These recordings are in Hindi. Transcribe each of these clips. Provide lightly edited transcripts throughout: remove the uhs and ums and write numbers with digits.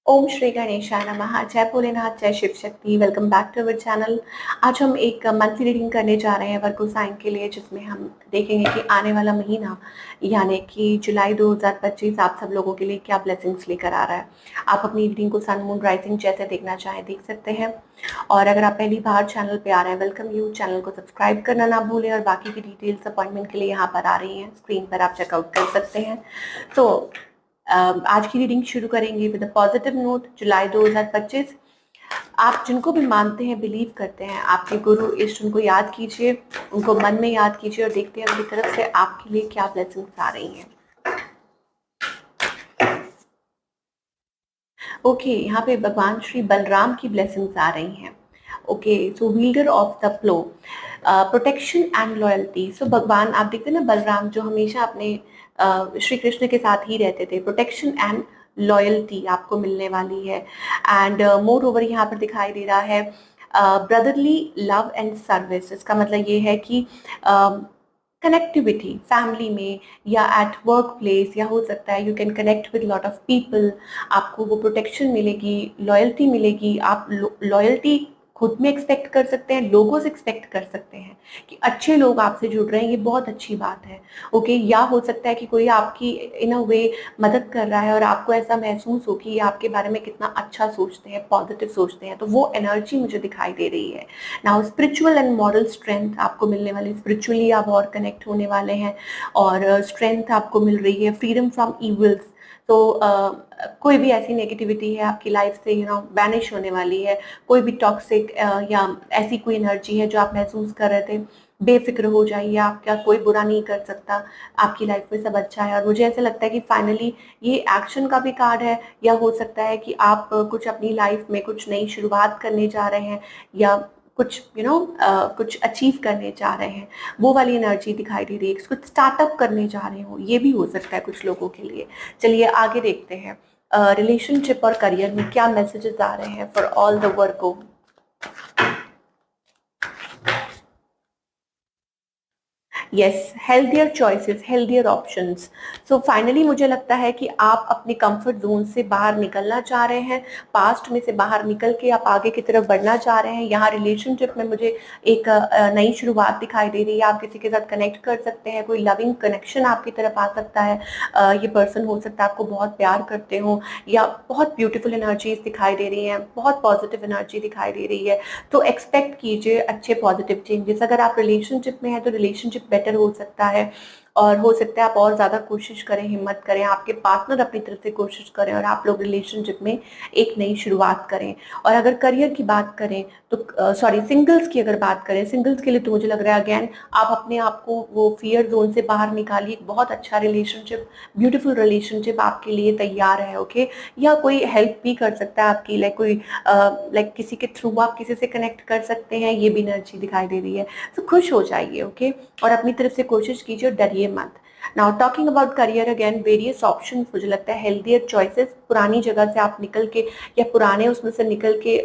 ओम श्री गणेशाय नमः। जय भोलेनाथ, जय Shiv Shakti. Welcome back to our channel. आज हम एक मंथली रीडिंग करने जा रहे हैं वर्गो साइन के लिए, जिसमें हम देखेंगे कि आने वाला महीना यानी कि जुलाई 2025 आप सब लोगों के लिए क्या ब्लेसिंग्स लेकर आ रहा है। आप अपनी रीडिंग को सन मून राइजिंग जैसे देखना चाहें देख सकते हैं। और अगर आप पहली बार चैनल पे आ रहे हैं, वेलकम यू। चैनल को सब्सक्राइब करना ना भूलें और बाकी की डिटेल्स अपॉइंटमेंट के लिए यहाँ पर आ रही हैं, स्क्रीन पर आप चेकआउट कर सकते हैं। तो आज की रीडिंग शुरू करेंगे विद अ पॉजिटिव नोट। जुलाई 2025, आप जिनको भी मानते हैं, बिलीव करते हैं, आपके गुरु इष्ट, उनको याद कीजिए, उनको मन में याद कीजिए और देखते हैं उनकी तरफ से आपके लिए क्या ब्लेसिंग्स आ रही हैं। ओके, यहाँ पे भगवान श्री बलराम की ब्लेसिंग्स आ रही हैं। Okay, so wielder of the flow, protection and loyalty. So भगवान, आप देखते हैं ना, बलराम जो हमेशा अपने श्री कृष्ण के साथ ही रहते थे। प्रोटेक्शन एंड लॉयल्टी आपको मिलने वाली है। एंड मोर ओवर यहाँ पर दिखाई दे रहा है ब्रदरली लव एंड सर्विस। इसका मतलब ये है कि कनेक्टिविटी फैमिली में या एट वर्क प्लेस, या हो सकता है you can connect with lot of people. आपको वो प्रोटेक्शन मिलेगी, लॉयल्टी मिलेगी। आप लॉयल्टी खुद में एक्सपेक्ट कर सकते हैं, लोगों से एक्सपेक्ट कर सकते हैं कि अच्छे लोग आपसे जुड़ रहे हैं, ये बहुत अच्छी बात है। ओके, या हो सकता है कि कोई आपकी इन अ वे मदद कर रहा है और आपको ऐसा महसूस हो कि ये आपके बारे में कितना अच्छा सोचते हैं, पॉजिटिव सोचते हैं। तो वो एनर्जी मुझे दिखाई दे रही है। Now spiritual and moral strength आपको मिलने वाली, स्पिरिचुअली आप और कनेक्ट होने वाले हैं और स्ट्रेंथ आपको मिल रही है। फ्रीडम फ्रॉम इविल्स, तो कोई भी ऐसी नेगेटिविटी है आपकी लाइफ से वैनिश होने वाली है। कोई भी टॉक्सिक या ऐसी कोई एनर्जी है जो आप महसूस कर रहे थे, बेफिक्र हो जाइए, आपका कोई बुरा नहीं कर सकता। आपकी लाइफ में सब अच्छा है। और मुझे ऐसा लगता है कि फाइनली ये एक्शन का भी कार्ड है, या हो सकता है कि आप कुछ अपनी लाइफ में कुछ नई शुरुआत करने जा रहे हैं, या कुछ कुछ अचीव करने जा रहे हैं। वो वाली एनर्जी दिखाई दे रही है। कुछ स्टार्टअप करने जा रहे हो, ये भी हो सकता है कुछ लोगों के लिए। चलिए आगे देखते हैं रिलेशनशिप और करियर में क्या मैसेजेस आ रहे हैं for all the Virgo. Yes, healthier choices, healthier options. So finally मुझे लगता है कि आप अपने कंफर्ट जोन से बाहर निकलना चाह रहे हैं। पास्ट में से बाहर निकल के आप आगे की तरफ बढ़ना चाह रहे हैं। यहाँ रिलेशनशिप में मुझे एक नई शुरुआत दिखाई दे रही है। आप किसी के साथ कनेक्ट कर सकते हैं, कोई लविंग कनेक्शन आपकी तरफ आ सकता है। ये पर्सन हो सकता है आपको बहुत प्यार करते हो, या बहुत ब्यूटीफुल एनर्जीज दिखाई दे रही हैं, बहुत पॉजिटिव एनर्जी दिखाई दे रही है। तो एक्सपेक्ट कीजिए अच्छे पॉजिटिव चेंजेस। अगर आप रिलेशनशिप में हैं तो रिलेशनशिप बेटर हो सकता है, और हो सकता है आप और ज़्यादा कोशिश करें, हिम्मत करें, आपके पार्टनर अपनी तरफ से कोशिश करें और आप लोग रिलेशनशिप में एक नई शुरुआत करें। और अगर करियर की बात करें तो सॉरी, सिंगल्स की अगर बात करें, सिंगल्स के लिए तो मुझे लग रहा है अगेन आप अपने आप को वो फियर जोन से बाहर निकालिए। एक बहुत अच्छा रिलेशनशिप, ब्यूटीफुल रिलेशनशिप आपके लिए तैयार है। ओके, या कोई हेल्प भी कर सकता है आपकी, लाइक कोई लाइक किसी के थ्रू आप किसी से कनेक्ट कर सकते हैं, ये भी एनर्जी दिखाई दे रही है। तो खुश हो जाइए। ओके, और अपनी तरफ से कोशिश कीजिए और डरिए मत। Now talking about career again, various options. मुझे लगता है हेल्थियर चॉइसेस, पुरानी जगह से आप निकल के या पुराने उसमें से निकल के,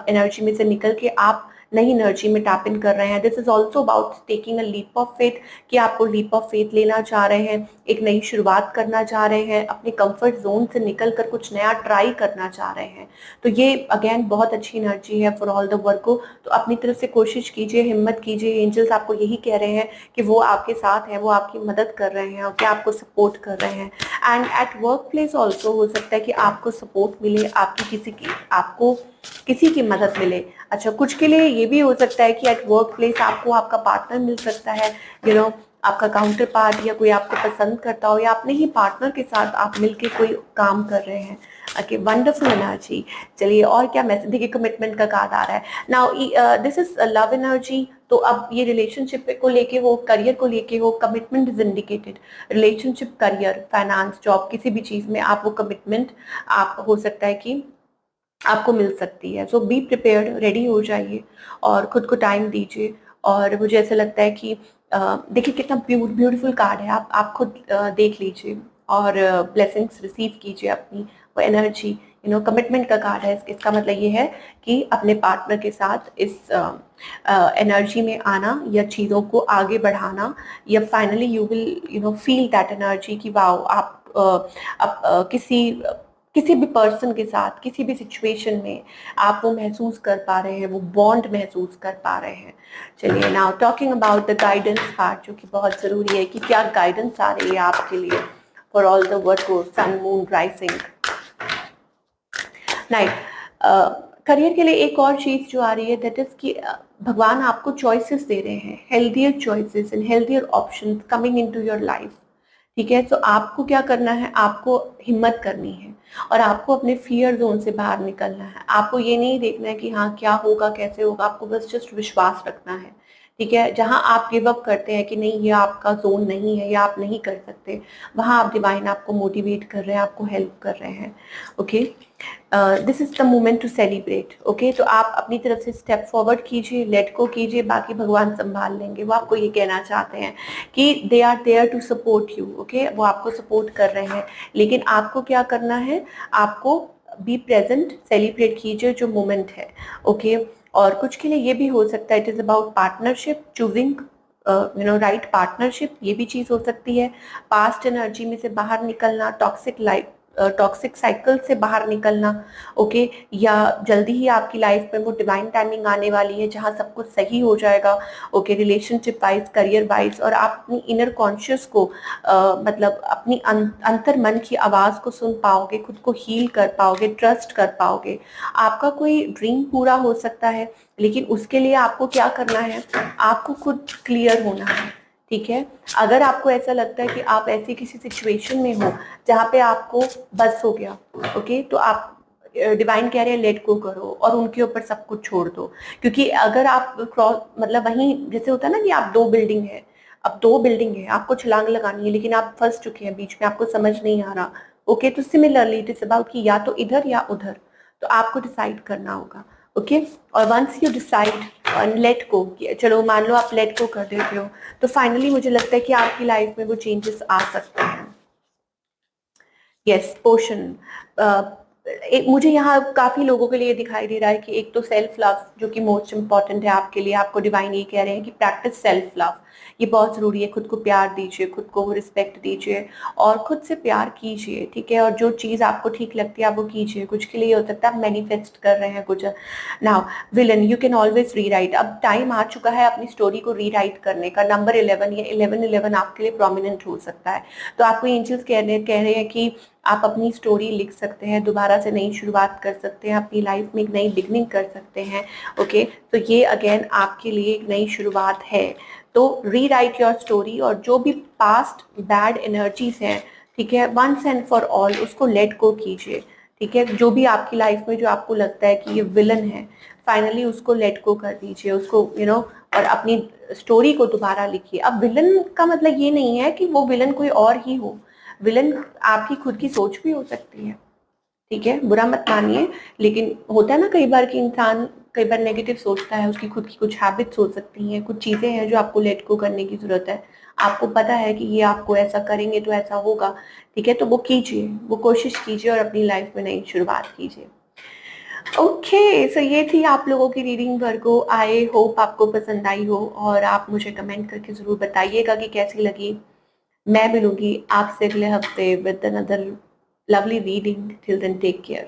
एनर्जी में से निकल के आप नई एनर्जी में टैप इन कर रहे हैं। This is also about taking a leap of faith, कि आपको लीप ऑफ फेथ लेना चाह रहे हैं, एक नई शुरुआत करना चाह रहे हैं, अपने कंफर्ट जोन से निकल कर कुछ नया ट्राई करना चाह रहे हैं। तो ये अगेन बहुत अच्छी एनर्जी है फॉर ऑल द वर्क को। तो अपनी तरफ से कोशिश कीजिए, हिम्मत कीजिए। एंजल्स आपको यही कह रहे हैं कि वो आपके साथ हैं, वो आपकी मदद कर रहे हैं और क्या आपको सपोर्ट कर रहे हैं। And at work place also हो सकता है कि आपको सपोर्ट मिले, आपको किसी की मदद मिले। अच्छा, कुछ के लिए ये भी हो सकता है कि एट वर्क प्लेस आपको आपका पार्टनर मिल सकता है, आपका काउंटर पार्ट, या कोई आपको पसंद करता हो, या अपने ही पार्टनर के साथ आप मिलके कोई काम कर रहे हैं। Okay, wonderful energy. चलिए और क्या मैसेज, देखिए कमिटमेंट का कार्ड आ रहा है। Now this is love energy. तो अब ये रिलेशनशिप को लेके हो, करियर को लेके हो, commitment is indicated. Relationship, career, finance, job, किसी भी चीज में आप वो कमिटमेंट आप हो सकता है कि आपको मिल सकती है। सो बी प्रिपेयर्ड, रेडी हो जाइए और खुद को टाइम दीजिए। और मुझे ऐसा लगता है कि देखिए कितना ब्यूटीफुल कार्ड है। आप खुद देख लीजिए और ब्लेसिंग्स रिसीव कीजिए अपनी, वो एनर्जी, कमिटमेंट का कार्ड है। इसका मतलब ये है कि अपने पार्टनर के साथ इस एनर्जी में आना या चीज़ों को आगे बढ़ाना, या finally you will feel that energy कि वाओ, आप किसी भी पर्सन के साथ किसी भी सिचुएशन में आप वो महसूस कर पा रहे हैं, वो बॉन्ड महसूस कर पा रहे हैं। चलिए now talking about the guidance part, जो कि बहुत ज़रूरी है कि क्या गाइडेंस आ रही है आपके लिए for all the Virgo sun moon rising night. Career के लिए एक और चीज़ जो आ रही है दैट इज़ कि भगवान आपको चॉइसेस दे रहे हैं, healthier choices and healthier options coming into your life. ठीक है, तो आपको क्या करना है, आपको हिम्मत करनी है और आपको अपने फियर जोन से बाहर निकलना है। आपको ये नहीं देखना है कि हाँ क्या होगा कैसे होगा, आपको बस जस्ट विश्वास रखना है। ठीक है, जहाँ आप गिव अप करते हैं कि नहीं ये आपका जोन नहीं है या आप नहीं कर सकते, वहाँ आप डिवाइन आपको मोटिवेट कर रहे हैं, आपको हेल्प कर रहे हैं। Okay, this is the moment to celebrate. Okay, तो आप अपनी तरफ से स्टेप फॉरवर्ड कीजिए, लेट गो कीजिए, बाकी भगवान संभाल लेंगे। वो आपको ये कहना चाहते हैं कि they are there to support you. Okay, वो आपको सपोर्ट कर रहे हैं, लेकिन आपको क्या करना है, आपको बी प्रेजेंट, सेलिब्रेट कीजिए जो मोमेंट है। ओके, और कुछ के लिए ये भी हो सकता है it is about partnership, choosing right partnership, ये भी चीज हो सकती है। पास्ट एनर्जी में से बाहर निकलना, टॉक्सिक लाइफ, टॉक्सिक साइकिल से बाहर निकलना। ओके, या जल्दी ही आपकी लाइफ में वो डिवाइन टाइमिंग आने वाली है जहाँ सब कुछ सही हो जाएगा। Okay, relationship wise, career wise, और आप अपनी इनर कॉन्शियस को मतलब अपनी अंतर मन की आवाज़ को सुन पाओगे, खुद को हील कर पाओगे, ट्रस्ट कर पाओगे। आपका कोई ड्रीम पूरा हो सकता है, लेकिन उसके लिए आपको क्या करना है, आपको खुद क्लियर होना है। ठीक है, अगर आपको ऐसा लगता है कि आप ऐसी किसी सिचुएशन में हो जहाँ पे आपको बस हो गया, ओके, तो आप डिवाइन कह रहे हैं लेट गो करो और उनके ऊपर सब कुछ छोड़ दो। क्योंकि अगर आप क्रॉस मतलब वहीं जैसे होता है ना कि आप दो बिल्डिंग है, अब दो बिल्डिंग है, आपको छलांग लगानी है लेकिन आप फंस चुके हैं बीच में, आपको समझ नहीं आ रहा। ओके, तो सिमिलरली इट इज अबाउट कि या तो इधर या उधर, तो आपको डिसाइड करना होगा। ओके, और वंस यू डिसाइड और लेट गो, चलो मान लो आप लेट गो कर देते हो, तो फाइनली मुझे लगता है कि आपकी लाइफ में वो चेंजेस आ सकते हैं। यस, पोर्शन, मुझे यहाँ काफी लोगों के लिए दिखाई दे रहा है कि एक तो सेल्फ लव जो कि मोस्ट इम्पॉर्टेंट है आपके लिए, आपको डिवाइन ये कह रहे हैं कि प्रैक्टिस सेल्फ लव, ये बहुत जरूरी है। खुद को प्यार दीजिए, खुद को रिस्पेक्ट दीजिए और खुद से प्यार कीजिए। ठीक है, और जो चीज आपको ठीक लगती है आप वो कीजिए। कुछ के लिए हो सकता है आप मैनिफेस्ट कर रहे हैं कुछ। Now villain, you can always rewrite, अब टाइम आ चुका है अपनी स्टोरी को रीराइट करने का। नंबर 11 या 1111 आपके लिए प्रोमिनेंट हो सकता है, तो आपको एंजल्स कह रहे हैं कि आप अपनी स्टोरी लिख सकते हैं, दोबारा से नई शुरुआत कर सकते हैं, अपनी लाइफ में एक नई बिगनिंग कर सकते हैं। ओके, तो ये अगेन आपके लिए एक नई शुरुआत है। तो रीराइट योर स्टोरी, और जो भी पास्ट बैड एनर्जीज हैं, ठीक है, वंस एंड फॉर ऑल उसको लेट गो कीजिए। ठीक है, जो भी आपकी लाइफ में जो आपको लगता है कि ये विलन है, फाइनली उसको लेट गो कर दीजिए, उसको और अपनी स्टोरी को दोबारा लिखिए। अब विलन का मतलब ये नहीं है कि वो विलन कोई और ही हो, विलन आपकी खुद की सोच भी हो सकती है। ठीक है, बुरा मत मानिए, लेकिन होता है ना कई बार कि इंसान कई बार नेगेटिव सोचता है, उसकी खुद की कुछ हैबिट्स हो सकती हैं, कुछ चीजें हैं जो आपको लेट गो करने की जरूरत है। आपको पता है कि ये आपको ऐसा करेंगे तो ऐसा होगा, ठीक है, तो वो कीजिए, वो कोशिश कीजिए और अपनी लाइफ में नई शुरुआत कीजिए। ओके, सो ये थी आप लोगों की रीडिंग वर्गो। आई होप आपको पसंद आई हो और आप मुझे कमेंट करके जरूर बताइएगा कि कैसी लगी। मैं मिलूंगी आपसे अगले हफ्ते with another lovely reading. Till then, take care.